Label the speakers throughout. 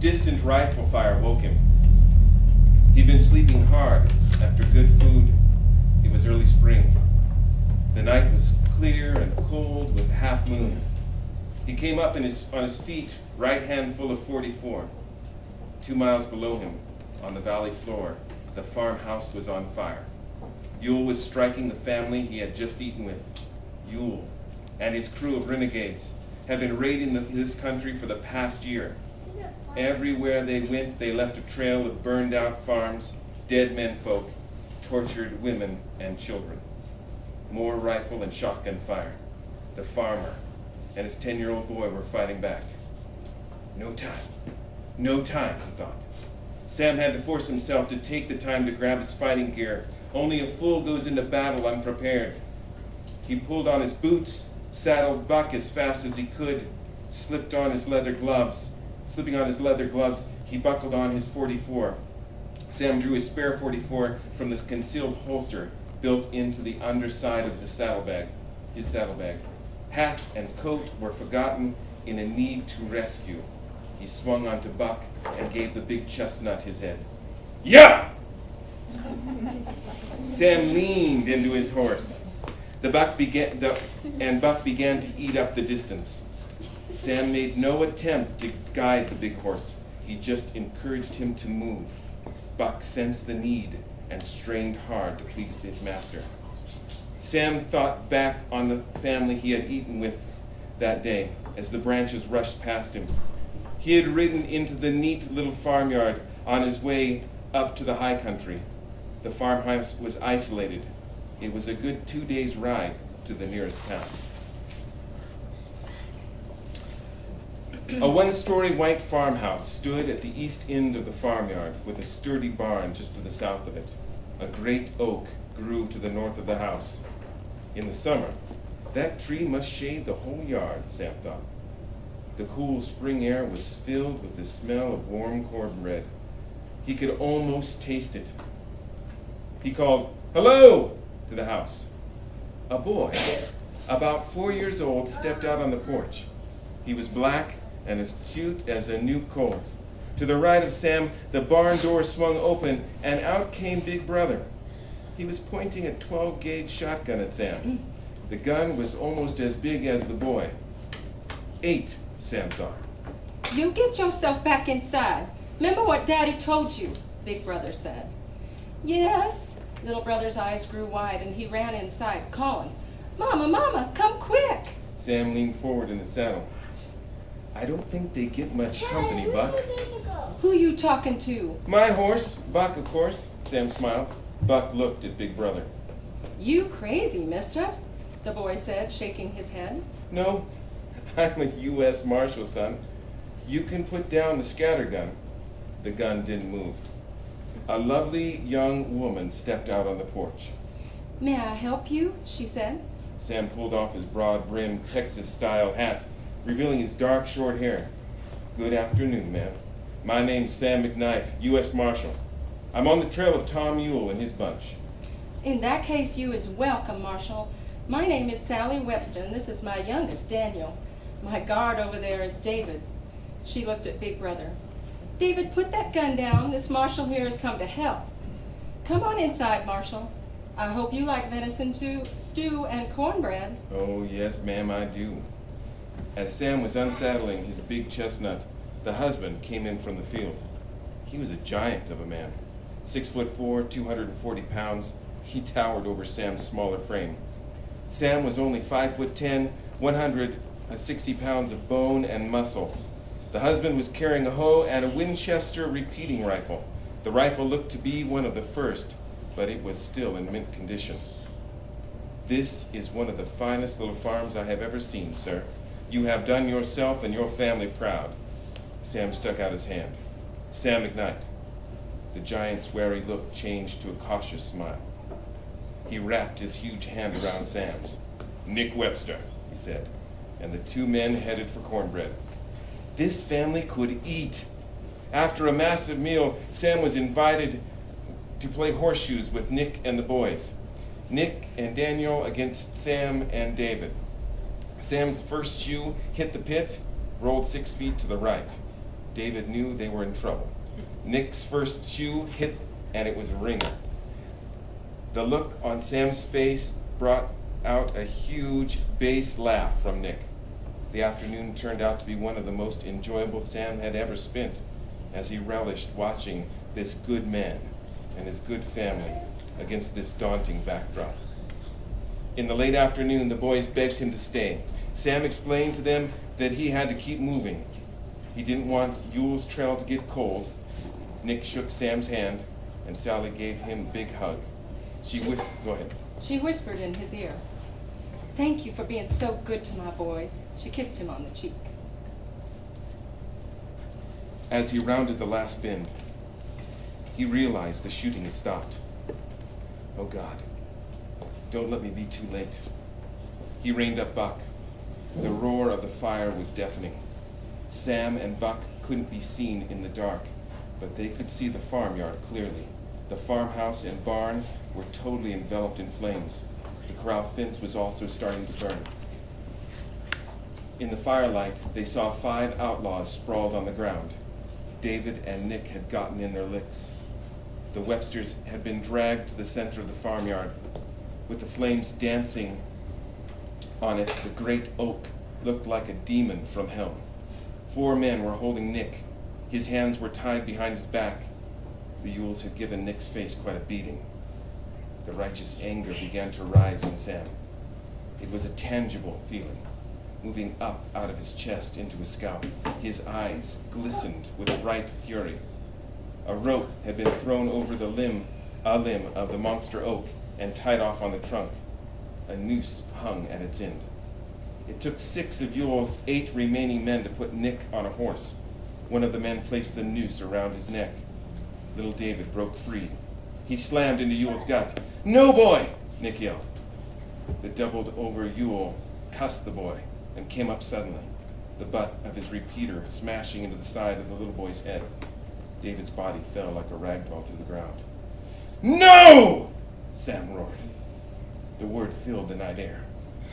Speaker 1: Distant rifle fire woke him. He'd been sleeping hard after good food. It was early spring. The night was clear and cold with half moon. He came up on his feet, right hand full of 44. 2 miles below him, on the valley floor, the farmhouse was on fire. Yule was striking the family he had just eaten with. Yule and his crew of renegades had been raiding this country for the past year. Everywhere they went, they left a trail of burned out farms, dead menfolk, tortured women and children. More rifle and shotgun fire. The farmer and his 10-year-old boy were fighting back. No time, he thought. Sam had to force himself to take the time to grab his fighting gear. Only a fool goes into battle unprepared. He pulled on his boots, saddled Buck as fast as he could, slipping on his leather gloves, he buckled on his 44. Sam drew his spare 44 from the concealed holster built into the underside of his saddlebag. Hat and coat were forgotten in a need to rescue. He swung onto Buck and gave the big chestnut his head. Yeah! Sam leaned into his horse. Buck began to eat up the distance. Sam made no attempt to guide the big horse. He just encouraged him to move. Buck sensed the need and strained hard to please his master. Sam thought back on the family he had eaten with that day as the branches rushed past him. He had ridden into the neat little farmyard on his way up to the high country. The farmhouse was isolated. It was a good 2 days' ride to the nearest town. A one-story white farmhouse stood at the east end of the farmyard with a sturdy barn just to the south of it. A great oak grew to the north of the house. In the summer, that tree must shade the whole yard, Sam thought. The cool spring air was filled with the smell of warm cornbread. He could almost taste it. He called, "Hello!" to the house. A boy, about 4 years old, stepped out on the porch. He was black and as cute as a new colt. To the right of Sam, the barn door swung open, and out came Big Brother. He was pointing a 12-gauge shotgun at Sam. The gun was almost as big as the boy. 8, Sam thought.
Speaker 2: You get yourself back inside. Remember what Daddy told you, Big Brother said. Yes. Little brother's eyes grew wide, and he ran inside, calling, "Mama, Mama, come quick!"
Speaker 1: Sam leaned forward in the saddle. "I don't think they get much company, Buck."
Speaker 2: Who you talking to?
Speaker 1: "My horse, Buck, of course," Sam smiled. Buck looked at Big Brother.
Speaker 2: You crazy, mister, the boy said, shaking his head.
Speaker 1: "No, I'm a U.S. Marshal, son. You can put down the scattergun." The gun didn't move. A lovely young woman stepped out on the porch.
Speaker 2: May I help you? She said.
Speaker 1: Sam pulled off his broad-brimmed Texas-style hat, revealing his dark, short hair. "Good afternoon, ma'am. My name's Sam McKnight, U.S. Marshal. I'm on the trail of Tom Ewell and his bunch."
Speaker 2: In that case, you is welcome, Marshal. My name is Sally Webster, and this is my youngest, Daniel. My guard over there is David. She looked at Big Brother. "David, put that gun down. This marshal here has come to help. Come on inside, Marshal. I hope you like venison stew and cornbread."
Speaker 1: "Oh, yes, ma'am, I do." As Sam was unsaddling his big chestnut, the husband came in from the field. He was a giant of a man. 6'4", 240 pounds. He towered over Sam's smaller frame. Sam was only 5'10", 160 pounds of bone and muscle. The husband was carrying a hoe and a Winchester repeating rifle. The rifle looked to be one of the first, but it was still in mint condition. "This is one of the finest little farms I have ever seen, sir. You have done yourself and your family proud." Sam stuck out his hand. "Sam McKnight." The giant's wary look changed to a cautious smile. He wrapped his huge hand around Sam's. "Nick Webster," he said, and the two men headed for cornbread. This family could eat. After a massive meal, Sam was invited to play horseshoes with Nick and the boys. Nick and Daniel against Sam and David. Sam's first shoe hit the pit, rolled 6 feet to the right. David knew they were in trouble. Nick's first shoe hit, and it was a ringer. The look on Sam's face brought out a huge bass laugh from Nick. The afternoon turned out to be one of the most enjoyable Sam had ever spent, as he relished watching this good man and his good family against this daunting backdrop. In the late afternoon, the boys begged him to stay. Sam explained to them that he had to keep moving. He didn't want Yule's trail to get cold. Nick shook Sam's hand, and Sally gave him a big hug. Go ahead.
Speaker 2: She whispered in his ear, "Thank you for being so good to my boys." She kissed him on the cheek.
Speaker 1: As he rounded the last bend, he realized the shooting had stopped. Oh God, don't let me be too late. He reined up Buck. The roar of the fire was deafening. Sam and Buck couldn't be seen in the dark, but they could see the farmyard clearly. The farmhouse and barn were totally enveloped in flames. The corral fence was also starting to burn. In the firelight, they saw 5 outlaws sprawled on the ground. David and Nick had gotten in their licks. The Websters had been dragged to the center of the farmyard. With the flames dancing on it, the great oak looked like a demon from hell. 4 men were holding Nick. His hands were tied behind his back. The Yules had given Nick's face quite a beating. The righteous anger began to rise in Sam. It was a tangible feeling, moving up out of his chest into his scalp. His eyes glistened with a bright fury. A rope had been thrown over a limb of the monster oak and tied off on the trunk. A noose hung at its end. It took 6 of Yule's 8 remaining men to put Nick on a horse. One of the men placed the noose around his neck. Little David broke free. He slammed into Yule's gut. "No, boy!" Nick yelled. The doubled-over Yule cussed the boy and came up suddenly, the butt of his repeater smashing into the side of the little boy's head. David's body fell like a rag doll to the ground. "No!" Sam roared. The word filled the night air.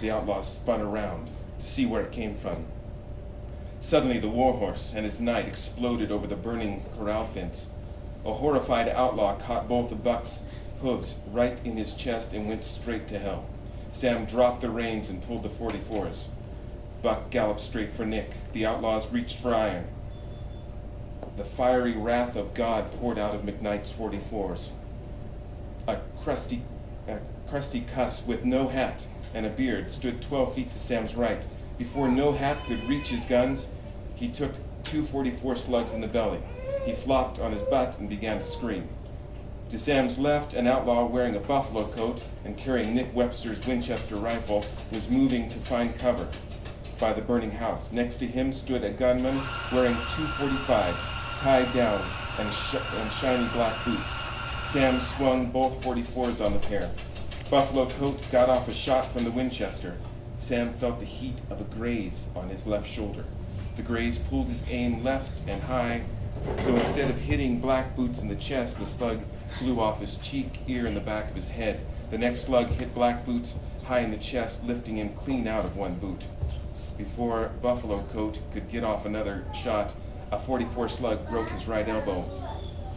Speaker 1: The outlaws spun around to see where it came from. Suddenly, the warhorse and his knight exploded over the burning corral fence. A horrified outlaw caught both of Buck's hooves right in his chest and went straight to hell. Sam dropped the reins and pulled the .44s. Buck galloped straight for Nick. The outlaws reached for iron. The fiery wrath of God poured out of McKnight's .44s. A crusty cuss with no hat and a beard stood 12 feet to Sam's right. Before No Hat could reach his guns, he took 2 .44 slugs in the belly. He flopped on his butt and began to scream. To Sam's left, an outlaw wearing a buffalo coat and carrying Nick Webster's Winchester rifle was moving to find cover by the burning house. Next to him stood a gunman wearing 2 .45s tied down and shiny black boots. Sam swung both .44s on the pair. Buffalo Coat got off a shot from the Winchester. Sam felt the heat of a graze on his left shoulder. The graze pulled his aim left and high, so instead of hitting Black Boots in the chest, the slug flew off his cheek, ear, and the back of his head. The next slug hit Black Boots high in the chest, lifting him clean out of one boot. Before Buffalo Coat could get off another shot, a .44 slug broke his right elbow.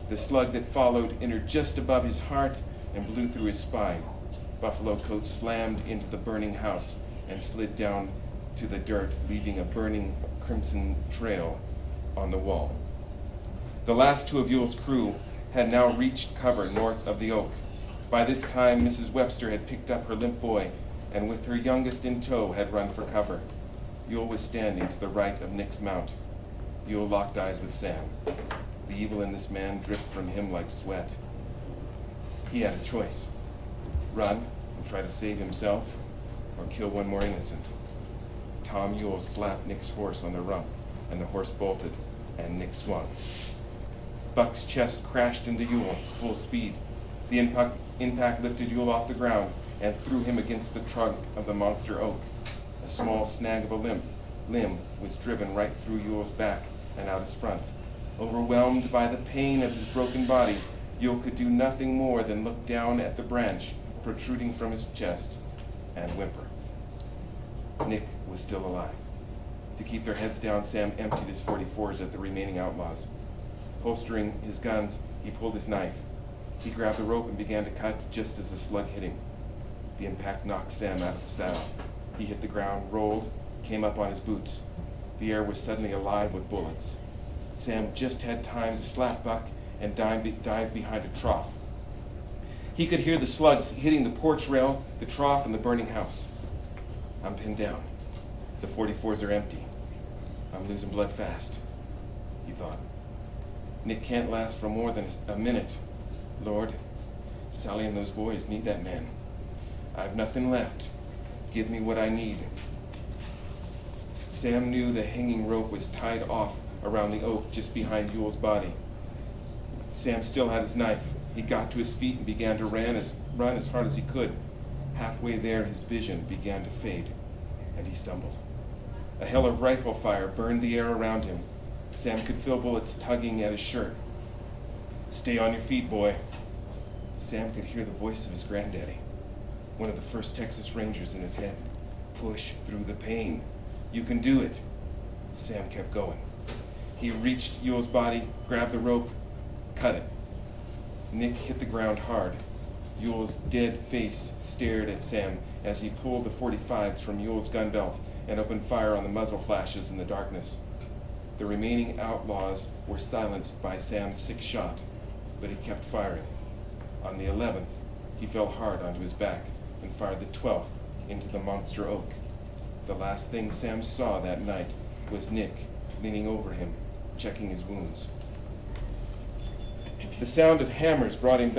Speaker 1: The slug that followed entered just above his heart and blew through his spine. Buffalo Coat slammed into the burning house and slid down to the dirt, leaving a burning crimson trail on the wall. The last 2 of Yule's crew had now reached cover north of the oak. By this time, Mrs. Webster had picked up her limp boy and with her youngest in tow had run for cover. Yule was standing to the right of Nick's mount. Yule locked eyes with Sam. The evil in this man dripped from him like sweat. He had a choice: run and try to save himself, or kill one more innocent. Tom Yule slapped Nick's horse on the rump, and the horse bolted, and Nick swung. Buck's chest crashed into Yule, full speed. The impact lifted Yule off the ground and threw him against the trunk of the monster oak. A small snag of a limb was driven right through Yule's back and out his front. Overwhelmed by the pain of his broken body, Yule could do nothing more than look down at the branch protruding from his chest and whimper. Nick was still alive. To keep their heads down, Sam emptied his .44s at the remaining outlaws. Holstering his guns, he pulled his knife. He grabbed the rope and began to cut just as the slug hit him. The impact knocked Sam out of the saddle. He hit the ground, rolled, came up on his boots. The air was suddenly alive with bullets. Sam just had time to slap buck and dive behind a trough. He could hear the slugs hitting the porch rail, the trough, and the burning house. I'm pinned down. The .44s are empty. I'm losing blood fast, he thought. Nick can't last for more than a minute. Lord, Sally and those boys need that man. I've nothing left. Give me what I need. Sam knew the hanging rope was tied off around the oak just behind Yule's body. Sam still had his knife. He got to his feet and began to run as hard as he could. Halfway there, his vision began to fade, and he stumbled. A hail of rifle fire burned the air around him. Sam could feel bullets tugging at his shirt. Stay on your feet, boy. Sam could hear the voice of his granddaddy, one of the first Texas Rangers, in his head. Push through the pain. You can do it. Sam kept going. He reached Yule's body, grabbed the rope, cut it. Nick hit the ground hard. Yule's dead face stared at Sam as he pulled the .45s from Yule's gun belt and opened fire on the muzzle flashes in the darkness. The remaining outlaws were silenced by Sam's 6th shot, but he kept firing. On the 11th, he fell hard onto his back and fired the 12th into the monster oak. The last thing Sam saw that night was Nick leaning over him, checking his wounds. The sound of hammers brought him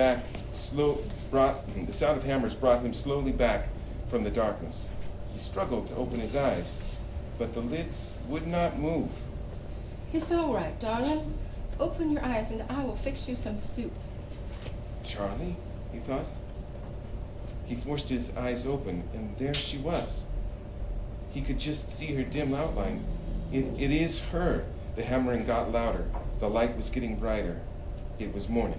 Speaker 1: slowly back from the darkness. He struggled to open his eyes, but the lids would not move.
Speaker 2: It's all right, darling. Open your eyes and I will fix you some soup.
Speaker 1: Charlie, he thought. He forced his eyes open, and there she was. He could just see her dim outline. It is her. The hammering got louder. The light was getting brighter. It was morning.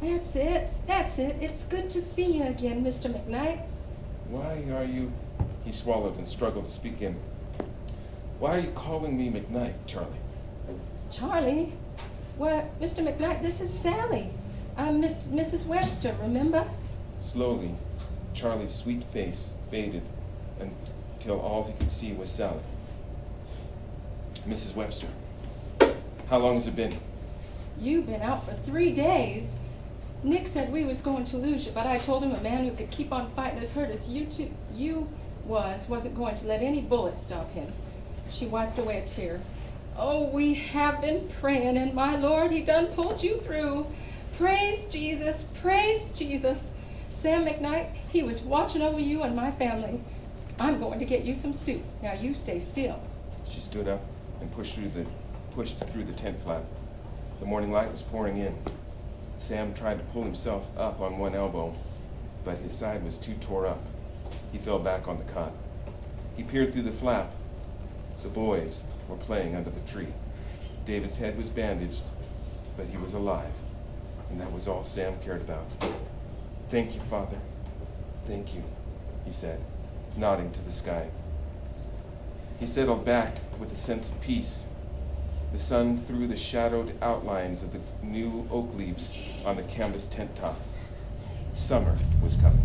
Speaker 2: That's it. It's good to see you again, Mr. McKnight.
Speaker 1: Why are you... He swallowed and struggled to speak in. Why are you calling me McKnight, Charlie?
Speaker 2: Charlie? Well, Mr. McKnight, this is Sally. I'm Mrs. Webster, remember?
Speaker 1: Slowly, Charlie's sweet face faded until all he could see was Sally. Mrs. Webster, how long has it been?
Speaker 2: You've been out for 3 days. Nick said we was going to lose you, but I told him a man who could keep on fighting as hurt as you wasn't going to let any bullet stop him. She wiped away a tear. Oh, we have been praying, and my Lord, he done pulled you through. Praise Jesus, praise Jesus. Sam McKnight, he was watching over you and my family. I'm going to get you some soup. Now you stay still.
Speaker 1: She stood up and pushed through the tent flap. The morning light was pouring in. Sam tried to pull himself up on one elbow, but his side was too tore up. He fell back on the cot. He peered through the flap. The boys were playing under the tree. David's head was bandaged, but he was alive, and that was all Sam cared about. Thank you, Father. Thank you, he said, nodding to the sky. He settled back with a sense of peace. The sun threw the shadowed outlines of the new oak leaves on the canvas tent top. Summer was coming.